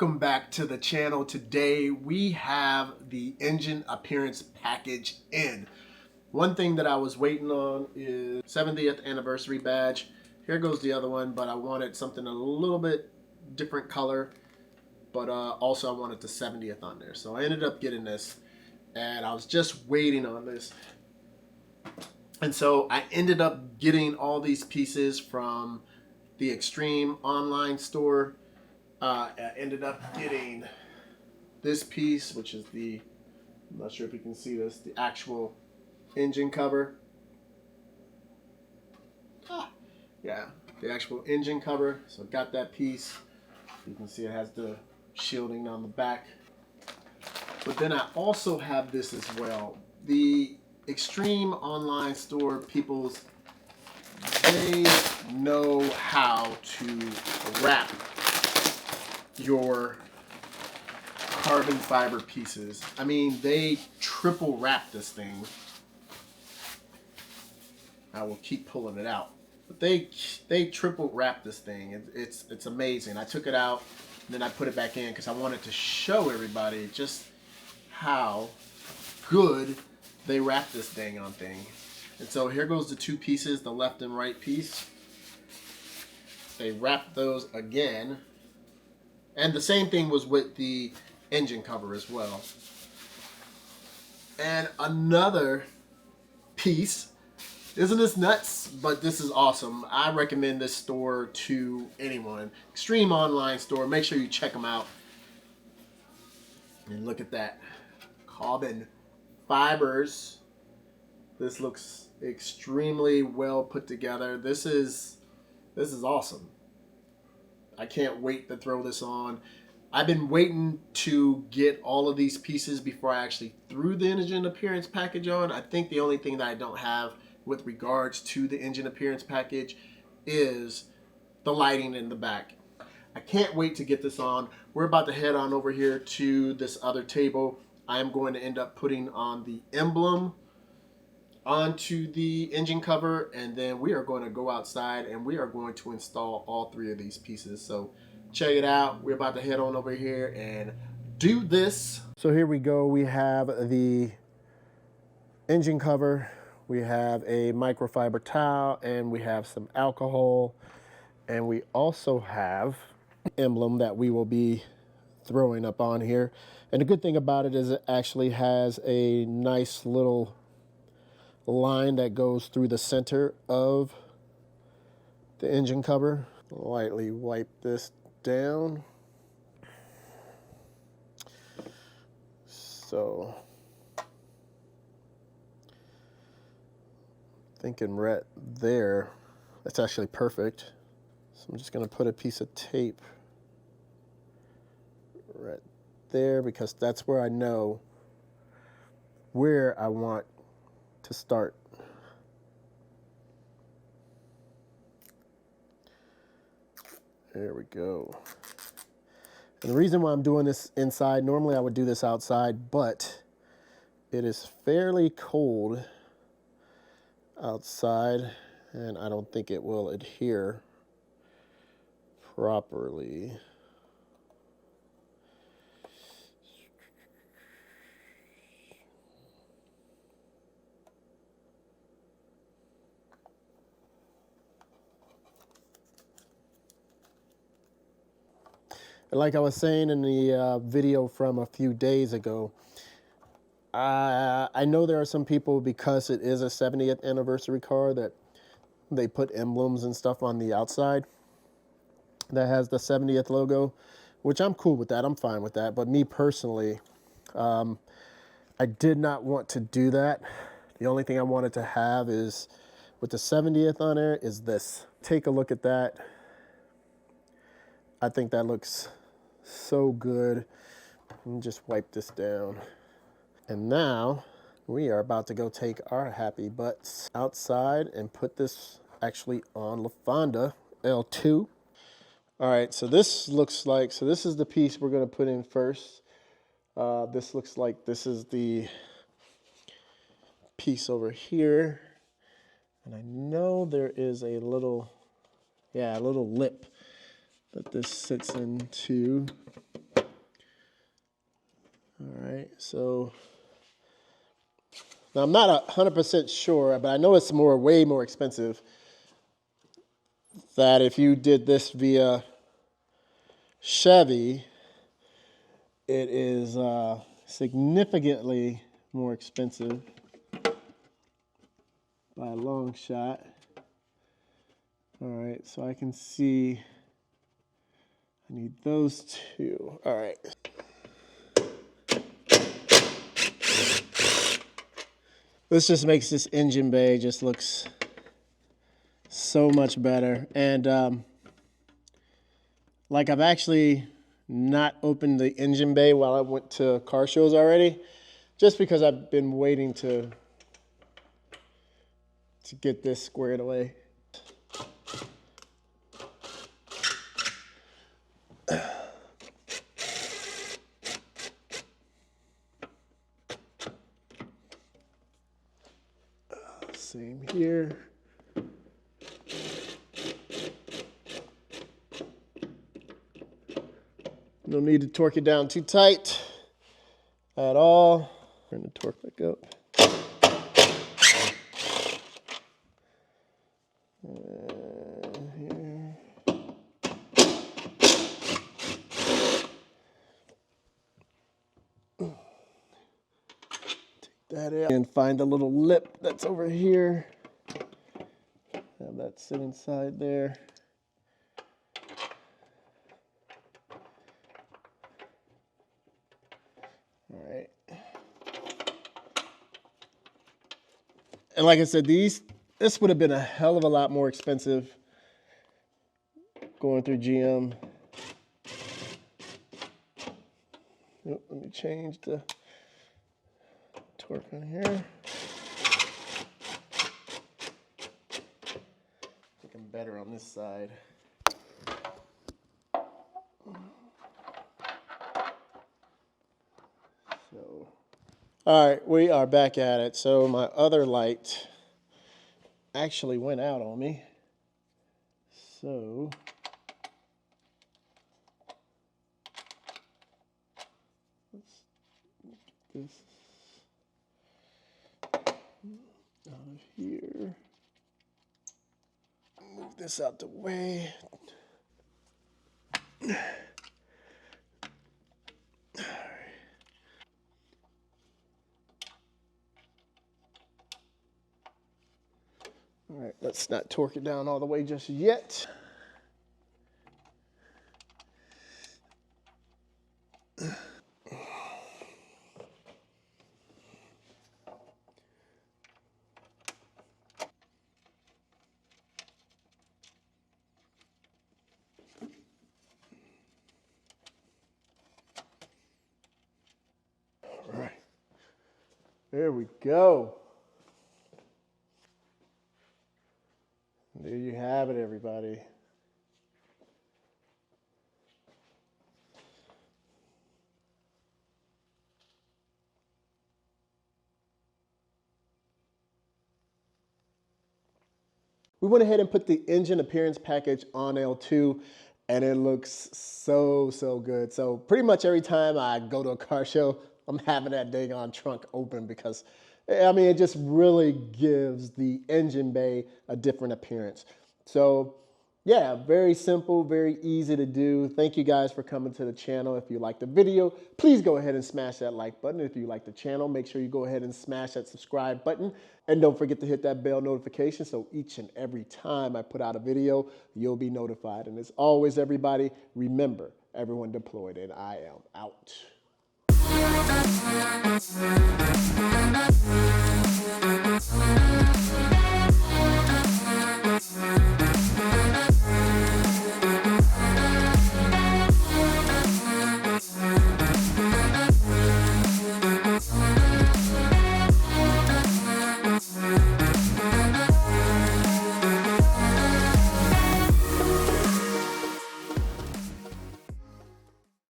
Welcome back to the channel. Today we have the engine appearance package in. One thing that I was waiting on is 70th anniversary badge. Here goes the other one, but I wanted something a little bit different color, but also I wanted the 70th on there. So I ended up getting this, and I was just waiting on this. And so I ended up getting all these pieces from the Extreme online store. I ended up getting this piece, which is the, I'm not sure if you can see this, the actual engine cover. Yeah, the actual engine cover. So got that piece. You can see it has the shielding on the back. But then I also have this as well. The Extreme online store peoples, they know how to wrap your carbon fiber pieces. I mean, they triple wrap this thing. I will keep pulling it out, but they triple wrap this thing. It's amazing. I took it out and then I put it back in because I wanted to show everybody just how good they wrap this dang on thing. And so here goes the two pieces, the left and right piece. They wrap those again. And the same thing was with the engine cover as well. And another piece. Isn't this nuts? But this is awesome. I recommend this store to anyone. Extreme online store. Make sure you check them out. And look at that. Carbon fibers. This looks extremely well put together. This is awesome. I can't wait to throw this on. I've been waiting to get all of these pieces before I actually threw the engine appearance package on. I think the only thing that I don't have with regards to the engine appearance package is the lighting in the back. I can't wait to get this on. We're about to head on over here to this other table. I am going to end up putting on the emblem onto the engine cover, and then we are going to go outside and we are going to install all three of these pieces. So check it out. We're about to head on over here and do this. So here we go. We have the engine cover, we have a microfiber towel, and we have some alcohol, and we also have emblem that we will be throwing up on here. And the good thing about it is it actually has a nice little line that goes through the center of the engine cover. Lightly wipe this down. So thinking right there, that's actually perfect. So I'm just going to put a piece of tape right there because that's where I know where I want to start. There we go. And the reason why I'm doing this inside, normally I would do this outside, but it is fairly cold outside and I don't think it will adhere properly. Like I was saying in the video from a few days ago, I know there are some people, because it is a 70th anniversary car, that they put emblems and stuff on the outside that has the 70th logo, which I'm cool with that. I'm fine with that. But me personally, I did not want to do that. The only thing I wanted to have is, with the 70th on there, is this. Take a look at that. I think that looks so good. Let me just wipe this down. And now we are about to go take our happy butts outside and put this actually on La Fonda L2. All right, so this looks like, so this is the piece we're going to put in first. This looks like this is the piece over here. And I know there is a little, yeah, a little lip that this sits into. All right, so now I'm not 100% sure, but I know it's way more expensive. That if you did this via Chevy, it is significantly more expensive by a long shot. All right, so I can see I need those two. All right. This just makes this engine bay just looks so much better. And like I've actually not opened the engine bay while I went to car shows already, just because I've been waiting to get this squared away. Same here. No need to torque it down too tight at all. Turn the torque back up. Here. Take that out and find the little lip that's over here. Have that sit inside there. All right. And like I said, this would have been a hell of a lot more expensive going through GM. Oh, let me change the torque on here. I think I'm better on this side. So, all right, we are back at it. So my other light actually went out on me. So let's get this out of here. Move this out the way. All right, let's not torque it down all the way just yet. All right, there we go. There you have it, everybody. We went ahead and put the engine appearance package on L2, and it looks so, so good. So pretty much every time I go to a car show, I'm having that dang on trunk open because, I mean, it just really gives the engine bay a different appearance. So yeah, very simple, very easy to do. Thank you guys for coming to the channel. If you liked the video, please go ahead and smash that like button. If you like the channel, make sure you go ahead and smash that subscribe button. And don't forget to hit that bell notification so each and every time I put out a video, you'll be notified. And as always, everybody, remember, everyone deployed and I am out.